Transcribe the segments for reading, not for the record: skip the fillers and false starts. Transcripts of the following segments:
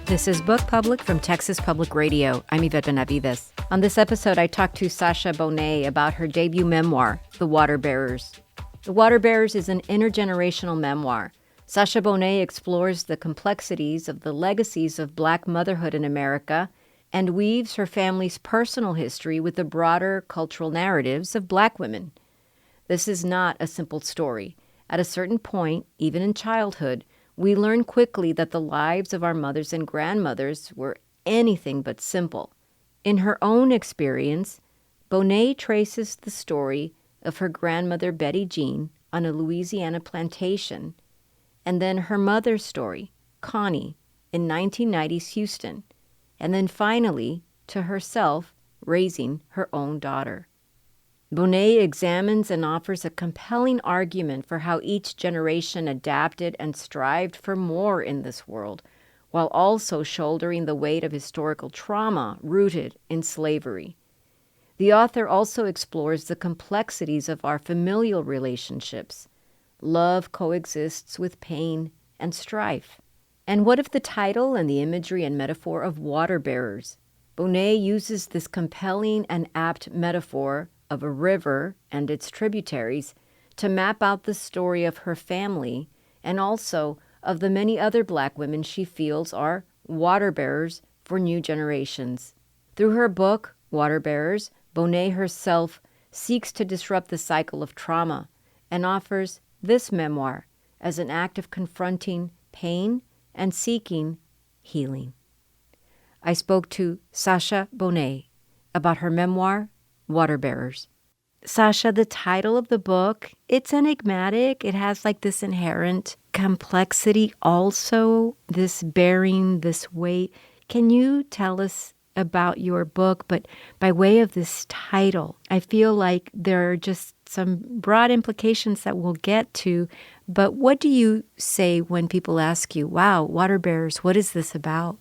This is Book Public from Texas Public Radio. I'm Yvette Benavides. On this episode, I talked to Sasha Bonét about her debut memoir, The Waterbearers. The Waterbearers is an intergenerational memoir. Sasha Bonét explores the complexities of the legacies of Black motherhood in America and weaves her family's personal history with the broader cultural narratives of Black women. This is not a simple story. At a certain point, even in childhood, we learn quickly that the lives of our mothers and grandmothers were anything but simple. In her own experience, Bonét traces the story of her grandmother Betty Jean on a Louisiana plantation, and then her mother's story, Connie, in 1990's Houston, and then finally to herself raising her own daughter. Bonét examines and offers a compelling argument for how each generation adapted and strived for more in this world, while also shouldering the weight of historical trauma rooted in slavery. The author also explores the complexities of our familial relationships. Love coexists with pain and strife. And what if the title and the imagery and metaphor of Waterbearers? Bonét uses this compelling and apt metaphor of a river and its tributaries to map out the story of her family and also of the many other Black women she feels are water bearers for new generations. Through her book, Waterbearers, Bonét herself seeks to disrupt the cycle of trauma and offers this memoir as an act of confronting pain and seeking healing. I spoke to Sasha Bonét about her memoir, Waterbearers. Sasha, the title of the book, it's enigmatic. It has like this inherent complexity also, this bearing, this weight. Can you tell us about your book? But by way of this title, I feel like there are just some broad implications that we'll get to. But what do you say when people ask you, wow, Waterbearers, what is this about?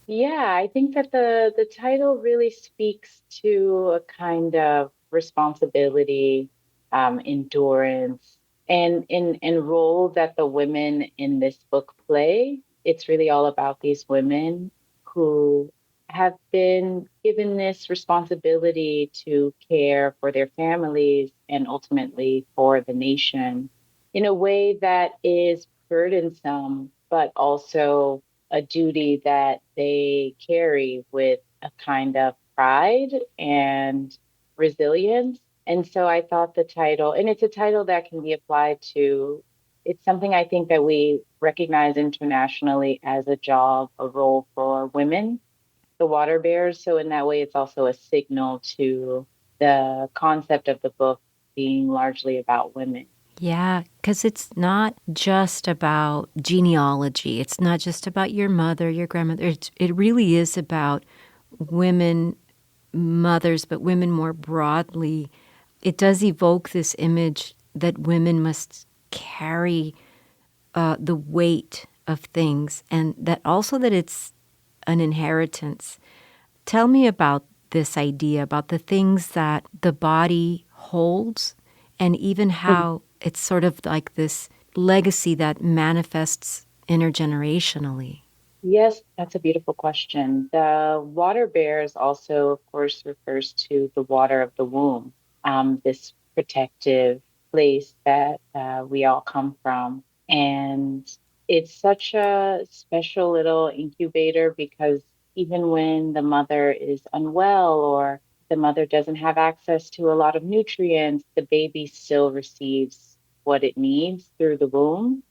Yeah, I think that the title really speaks to a kind of responsibility, endurance, and role that the women in this book play. It's really all about these women who have been given this responsibility to care for their families and ultimately for the nation in a way that is burdensome, but also a duty that they carry with a kind of pride and resilience. And so I thought the title, and it's a title that can be applied to, it's something I think that we recognize internationally as a job, a role for women, the water bearers. So in that way, it's also a signal to the concept of the book being largely about women. Yeah, because it's not just about genealogy. It's not just about your mother, your grandmother. It really is about women, mothers, but women more broadly. It does evoke this image that women must carry the weight of things, and that also that it's an inheritance. Tell me about this idea, about the things that the body holds, and even how it's sort of like this legacy that manifests intergenerationally. Yes, that's a beautiful question. The water bears also, of course, refers to the water of the womb, this protective place that we all come from. And it's such a special little incubator because even when the mother is unwell or the mother doesn't have access to a lot of nutrients, the baby still receives what it needs through the womb,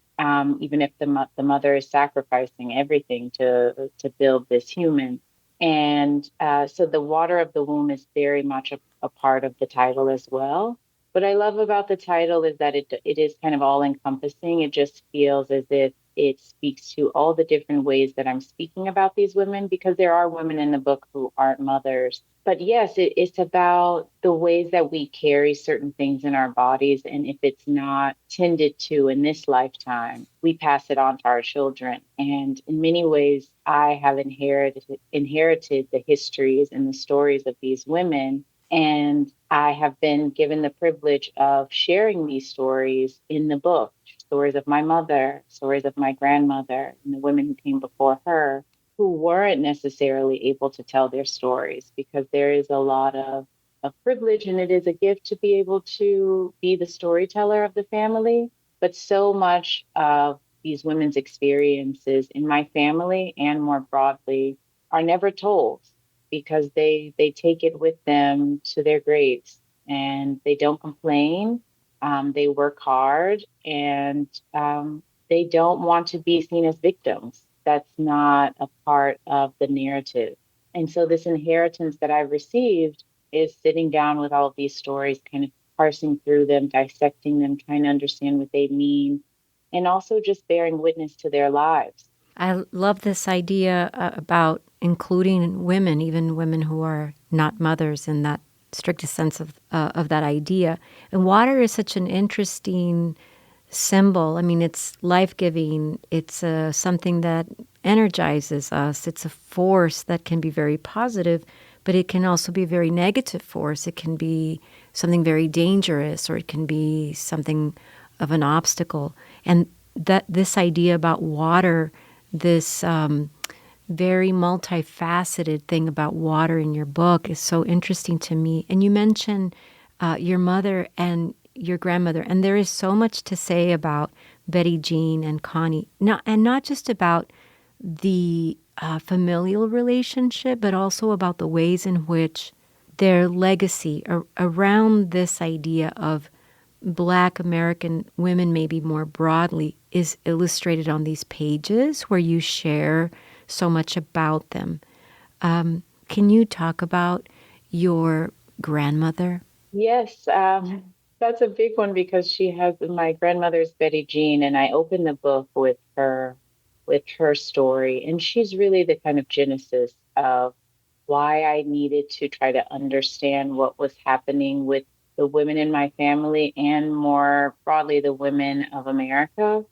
even if the mother is sacrificing everything to build this human. And so the water of the womb is very much a part of the title as well. What I love about the title is that it is kind of all encompassing. It just feels as if it speaks to all the different ways that I'm speaking about these women, because there are women in the book who aren't mothers. But yes, it's about the ways that we carry certain things in our bodies. And if it's not tended to in this lifetime, we pass it on to our children. And in many ways, I have inherited the histories and the stories of these women. And I have been given the privilege of sharing these stories in the book, stories of my mother, stories of my grandmother, and the women who came before her. who weren't necessarily able to tell their stories because there is a lot of privilege and it is a gift to be able to be the storyteller of the family. But so much of these women's experiences in my family and more broadly are never told because they take it with them to their graves and they don't complain. They work hard and they don't want to be seen as victims. That's not a part of the narrative. And so, this inheritance that I've received is sitting down with all of these stories, kind of parsing through them, dissecting them, trying to understand what they mean, and also just bearing witness to their lives. I love this idea about including women, even women who are not mothers in that strictest sense of that idea. And water is such an interesting symbol. I mean, it's life-giving. It's something that energizes us. It's a force that can be very positive, but it can also be a very negative force. It can be something very dangerous, or it can be something of an obstacle. And that this idea about water, this very multifaceted thing about water in your book is so interesting to me. And you mentioned your mother and your grandmother, and there is so much to say about Betty Jean and Connie, not just about the familial relationship, but also about the ways in which their legacy around this idea of Black American women, maybe more broadly, is illustrated on these pages where you share so much about them. Can you talk about your grandmother? Yes, that's a big one because she has my grandmother's Betty Jean, and I open the book with her story, and she's really the kind of genesis of why I needed to try to understand what was happening with the women in my family and more broadly the women of America.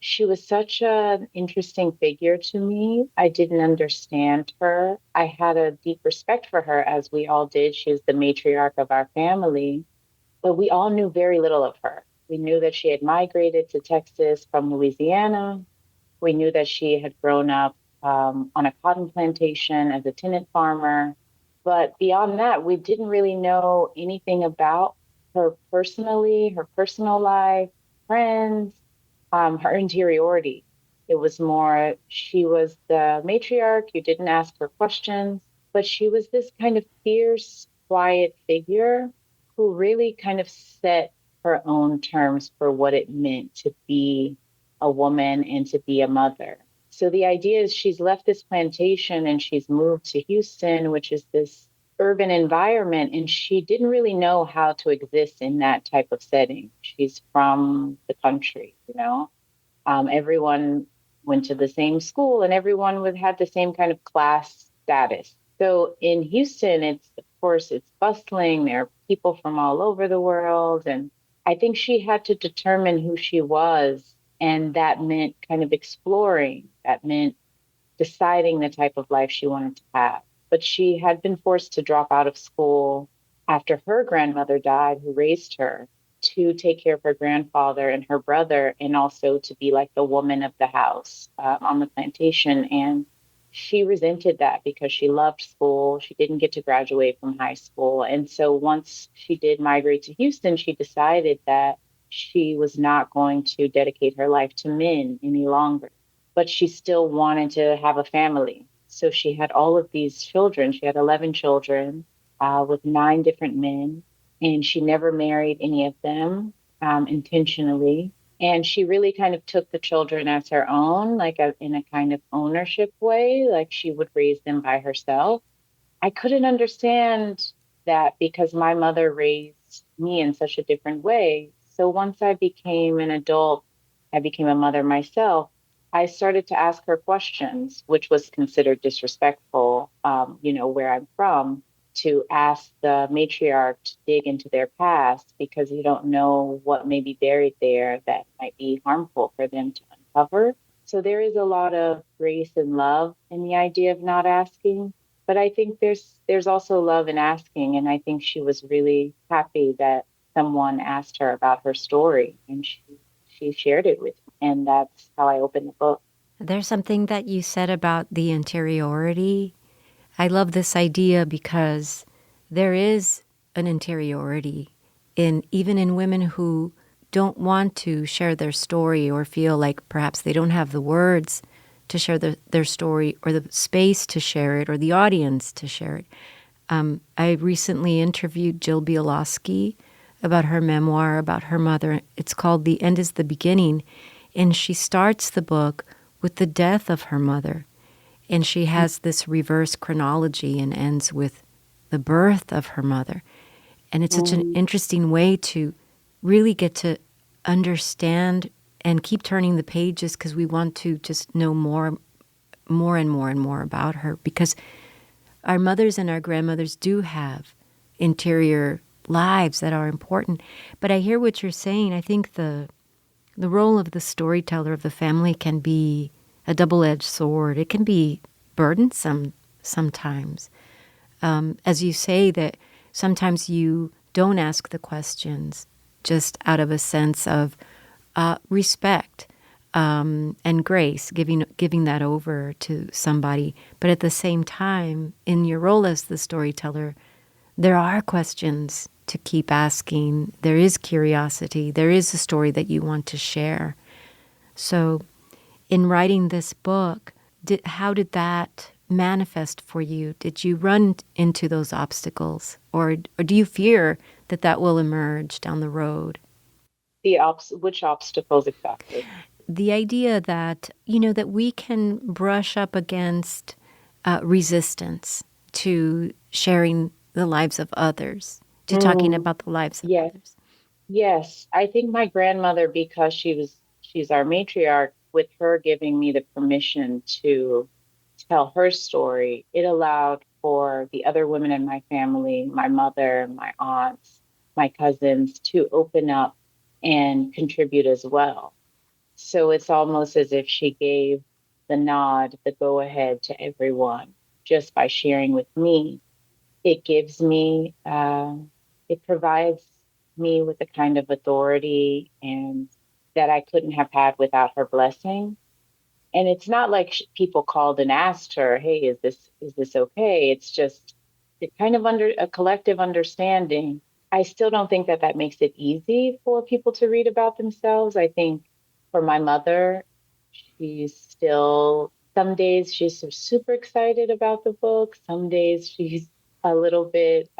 She was such an interesting figure to me. I didn't understand her. I had a deep respect for her, as we all did. She was the matriarch of our family, but we all knew very little of her. We knew that she had migrated to Texas from Louisiana. We knew that she had grown up on a cotton plantation as a tenant farmer. But beyond that, we didn't really know anything about her personally, her personal life, friends, her interiority. It was more, she was the matriarch. You didn't ask her questions, but she was this kind of fierce, quiet figure who really kind of set her own terms for what it meant to be a woman and to be a mother. So the idea is she's left this plantation and she's moved to Houston, which is this urban environment, and she didn't really know how to exist in that type of setting. She's from the country, you know. Everyone went to the same school and everyone would have the same kind of class status. So in Houston, it's of course it's bustling. There are people from all over the world, and I think she had to determine who she was, and that meant kind of exploring. That meant deciding the type of life she wanted to have. But she had been forced to drop out of school after her grandmother died, who raised her, to take care of her grandfather and her brother, and also to be like the woman of the house on the plantation. And she resented that because she loved school. She didn't get to graduate from high school. And so once she did migrate to Houston, she decided that she was not going to dedicate her life to men any longer, but she still wanted to have a family. So she had all of these children. She had 11 children with nine different men, and she never married any of them intentionally. And she really kind of took the children as her own, like in a kind of ownership way, like she would raise them by herself. I couldn't understand that because my mother raised me in such a different way. So once I became an adult, I became a mother myself. I started to ask her questions, which was considered disrespectful, where I'm from, to ask the matriarch to dig into their past because you don't know what may be buried there that might be harmful for them to uncover. So there is a lot of grace and love in the idea of not asking. But I think there's also love in asking, and I think she was really happy that someone asked her about her story, and she shared it with me, and that's how I opened the book. There's something that you said about the interiority. I love this idea because there is an interiority even in women who don't want to share their story or feel like perhaps they don't have the words to share their story or the space to share it or the audience to share it. I recently interviewed Jill Bielowski about her memoir about her mother. It's called The End is the Beginning, and she starts the book with the death of her mother. And she has this reverse chronology and ends with the birth of her mother. And it's such an interesting way to really get to understand and keep turning the pages because we want to just know more and more about her. Because our mothers and our grandmothers do have interior lives that are important. But I hear what you're saying. I think the role of the storyteller of the family can be a double-edged sword. It can be burdensome sometimes. As you say, that sometimes you don't ask the questions just out of a sense of respect and grace, giving that over to somebody. But at the same time, in your role as the storyteller, there are questions to keep asking. There is curiosity. There is a story that you want to share. So in writing this book, how did that manifest for you? Did you run into those obstacles, or do you fear that will emerge down the road? Which obstacles exactly? The idea that, that we can brush up against resistance to sharing the lives of others, to talking about the lives of Yes. others. Yes. I think my grandmother, because she's our matriarch, with her giving me the permission to tell her story, it allowed for the other women in my family, my mother, my aunts, my cousins, to open up and contribute as well. So it's almost as if she gave the nod, the go ahead to everyone just by sharing with me. It gives me, it provides me with a kind of authority and that I couldn't have had without her blessing. And it's not like people called and asked her, "Hey, is this okay?" It's just it kind of under a collective understanding. I still don't think that makes it easy for people to read about themselves. I think for my mother, she's still some days she's super excited about the book. Some days she's a little bit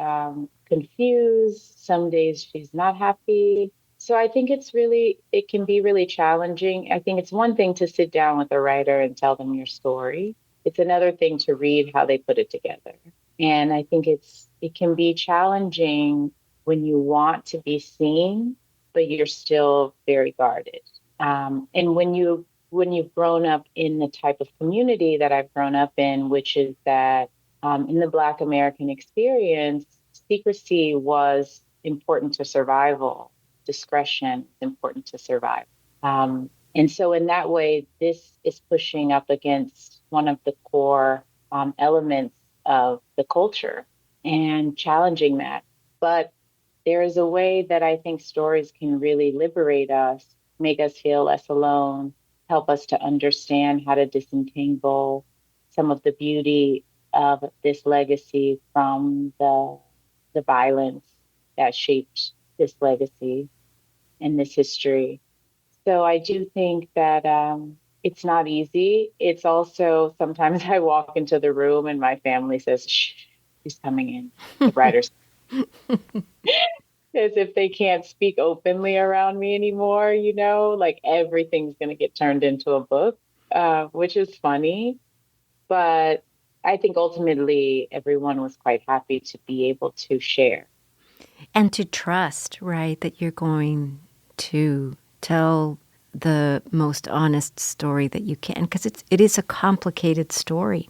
confused. Some days she's not happy. So I think it can be really challenging. I think it's one thing to sit down with a writer and tell them your story. It's another thing to read how they put it together. And I think it can be challenging when you want to be seen, but you're still very guarded. And when you've grown up in the type of community that I've grown up in, which is that in the Black American experience, secrecy was important to survival. Discretion is important to survive. And so, in that way, this is pushing up against one of the core elements of the culture and challenging that. But there is a way that I think stories can really liberate us, make us feel less alone, help us to understand how to disentangle some of the beauty of this legacy from the violence that shaped this legacy and this history. So I do think that it's not easy. It's also sometimes I walk into the room and my family says, "Shh, she's coming in." The writers, as if they can't speak openly around me anymore, like everything's going to get turned into a book, which is funny. But I think ultimately everyone was quite happy to be able to share. And to trust, right, that you're going to tell the most honest story that you can, because it is a complicated story.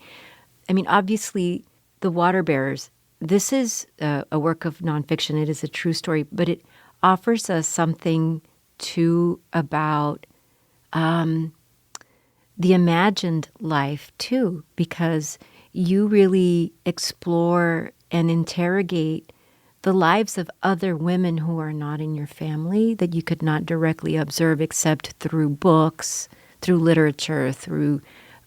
I mean, obviously, The Waterbearers, this is a work of nonfiction. It is a true story, but it offers us something too about the imagined life, too, because you really explore and interrogate the lives of other women who are not in your family that you could not directly observe except through books, through literature, through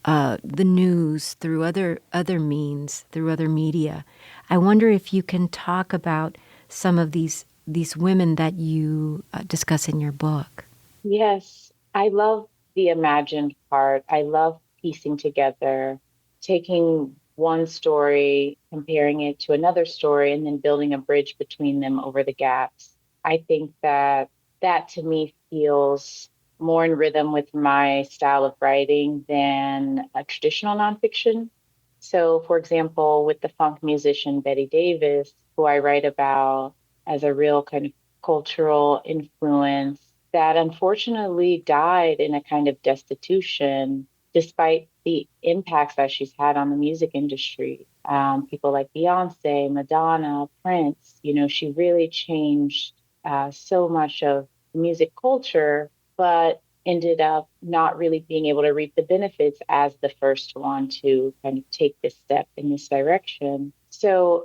the news, through other means, through other media. I wonder if you can talk about some of these women that you discuss in your book. Yes, I love the imagined part. I love piecing together, taking one story, comparing it to another story, and then building a bridge between them over the gaps. I think that that to me feels more in rhythm with my style of writing than a traditional nonfiction. So, for example, with the funk musician Betty Davis, who I write about as a real kind of cultural influence that unfortunately died in a kind of destitution, despite the impacts that she's had on the music industry. People like Beyonce, Madonna, Prince, she really changed so much of music culture, but ended up not really being able to reap the benefits as the first one to kind of take this step in this direction. So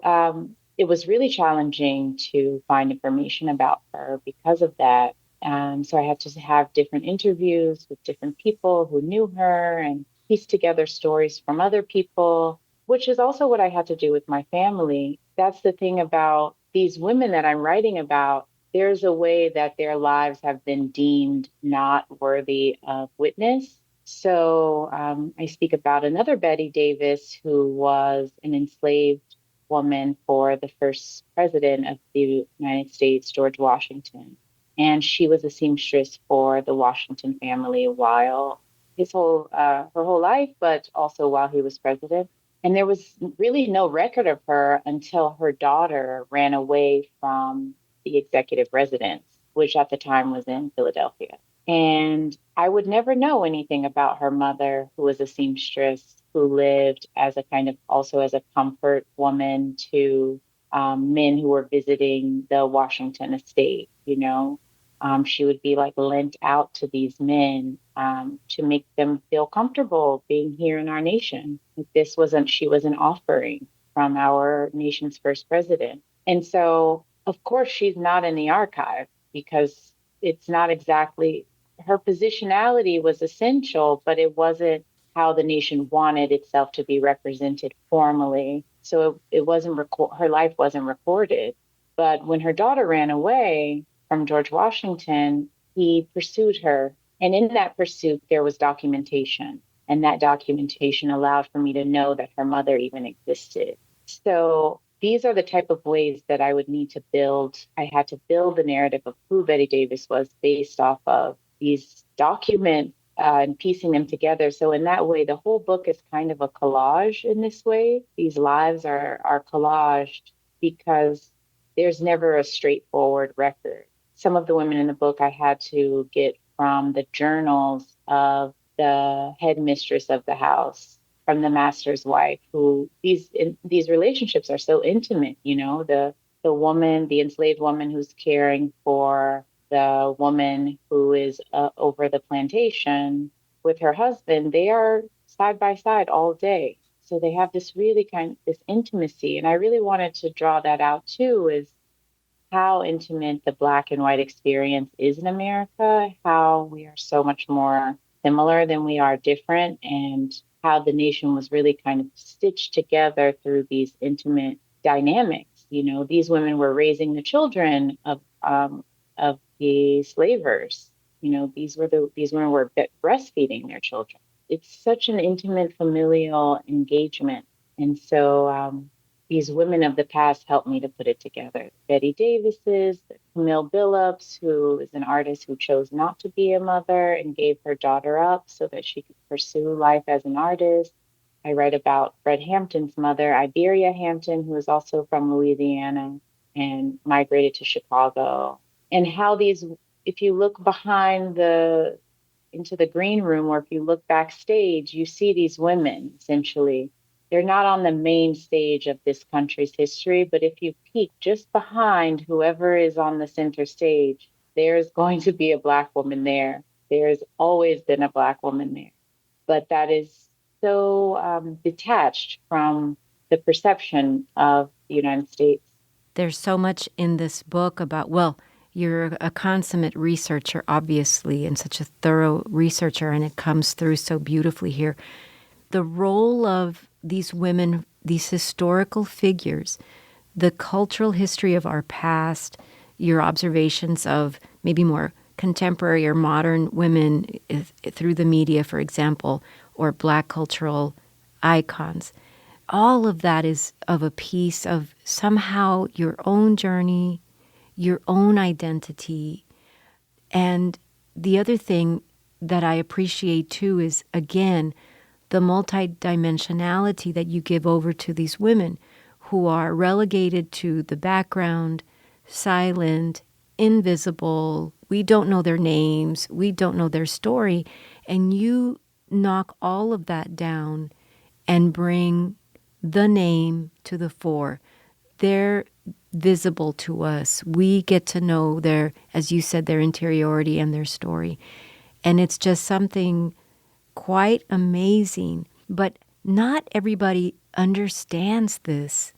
it was really challenging to find information about her because of that. So I had to have different interviews with different people who knew her and piece together stories from other people, which is also what I had to do with my family. That's the thing about these women that I'm writing about. There's a way that their lives have been deemed not worthy of witness. So I speak about another Betty Davis who was an enslaved woman for the first president of the United States, George Washington. And she was a seamstress for the Washington family while her whole life, but also while he was president. And there was really no record of her until her daughter ran away from the executive residence, which at the time was in Philadelphia. And I would never know anything about her mother, who was a seamstress, who lived as a kind of also as a comfort woman to men who were visiting the Washington estate. She would be like lent out to these men to make them feel comfortable being here in our nation. She was an offering from our nation's first president. And so, of course, she's not in the archive because it's not exactly her positionality was essential, but it wasn't how the nation wanted itself to be represented formally. So it wasn't her life wasn't recorded. But when her daughter ran away from George Washington, he pursued her. And in that pursuit, there was documentation. And that documentation allowed for me to know that her mother even existed. So these are the type of ways that I would need to build. I had to build the narrative of who Betty Davis was based off of these documents and piecing them together. So in that way, the whole book is kind of a collage in this way. These lives are collaged because there's never a straightforward record. Some of the women in the book I had to get from the journals of the headmistress of the house, from the master's wife, who these relationships are so intimate, the enslaved woman who's caring for the woman who is over the plantation with her husband. They are side by side all day. So they have this intimacy. And I really wanted to draw that out too, is how intimate the Black and white experience is in America, how we are so much more similar than we are different, and how the nation was really kind of stitched together through these intimate dynamics. These women were raising the children of the slavers. These women were breastfeeding their children. It's such an intimate familial engagement, and so these women of the past helped me to put it together. Betty Davis's, Camille Billups, who is an artist who chose not to be a mother and gave her daughter up so that she could pursue life as an artist. I write about Fred Hampton's mother, Iberia Hampton, who is also from Louisiana and migrated to Chicago. And how if you look into the green room, or if you look backstage, you see these women essentially. They're not on the main stage of this country's history, but if you peek just behind whoever is on the center stage, there's going to be a Black woman there. There's always been a Black woman there. But that is so detached from the perception of the United States. There's so much in this book about, well, You're a consummate researcher, obviously, and such a thorough researcher, and it comes through so beautifully here. The role of these women, these historical figures, the cultural history of our past, your observations of maybe more contemporary or modern women through the media, for example, or Black cultural icons. All of that is of a piece of somehow your own journey, your own identity. And the other thing that I appreciate too is, again, the multidimensionality that you give over to these women who are relegated to the background, silent, invisible. We don't know their names. We don't know their story. And you knock all of that down and bring the name to the fore. They're visible to us. We get to know their, as you said, their interiority and their story. And it's just something quite amazing. But not everybody understands this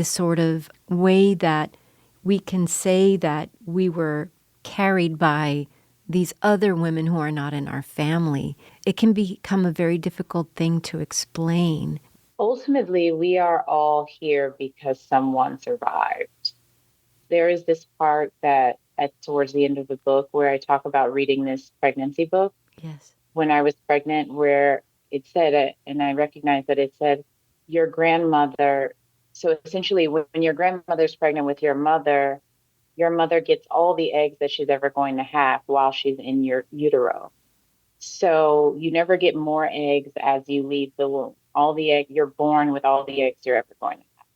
sort of way that we can say that we were carried by these other women who are not in our family. It can become a very difficult thing to explain. Ultimately, we are all here because someone survived. There is this part that towards the end of the book where I talk about reading this pregnancy book. Yes. When I was pregnant, where it said, and I recognized that it said, your grandmother. So essentially, when your grandmother's pregnant with your mother gets all the eggs that she's ever going to have while she's in your utero. So you never get more eggs as you leave the womb. All the eggs, you're born with all the eggs you're ever going to have.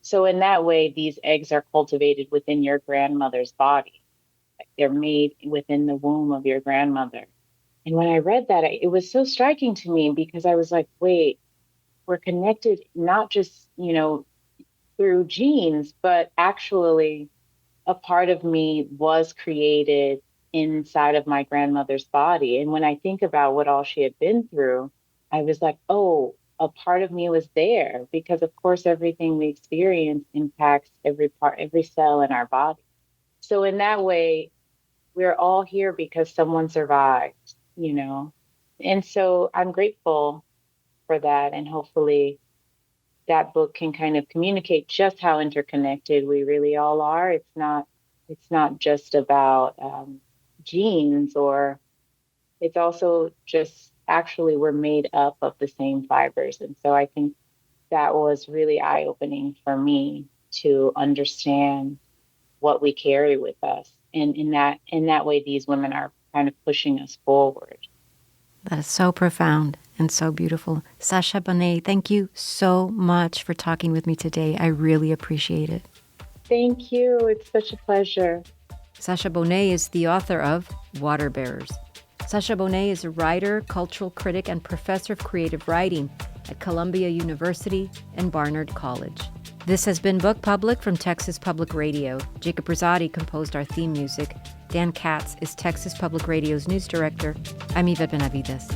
So in that way, these eggs are cultivated within your grandmother's body. They're made within the womb of your grandmother. And when I read that, it was so striking to me because I was like, wait, we're connected not just, through genes, but actually a part of me was created inside of my grandmother's body. And when I think about what all she had been through, I was like, oh, a part of me was there because of course everything we experience impacts every part, every cell in our body. So in that way, we're all here because someone survived, And so I'm grateful for that. And hopefully that book can kind of communicate just how interconnected we really all are. It's not just about genes, or it's also just actually we're made up of the same fibers. And so I think that was really eye-opening for me to understand what we carry with us. And in that way, these women are kind of pushing us forward. That is so profound and so beautiful. Sasha Bonét, thank you so much for talking with me today. I really appreciate it. Thank you. It's such a pleasure. Sasha Bonét is the author of Waterbearers. Sasha Bonét is a writer, cultural critic, and professor of creative writing at Columbia University and Barnard College. This has been Book Public from Texas Public Radio. Jacob Rosati composed our theme music. Dan Katz is Texas Public Radio's news director. I'm Yvette Benavides.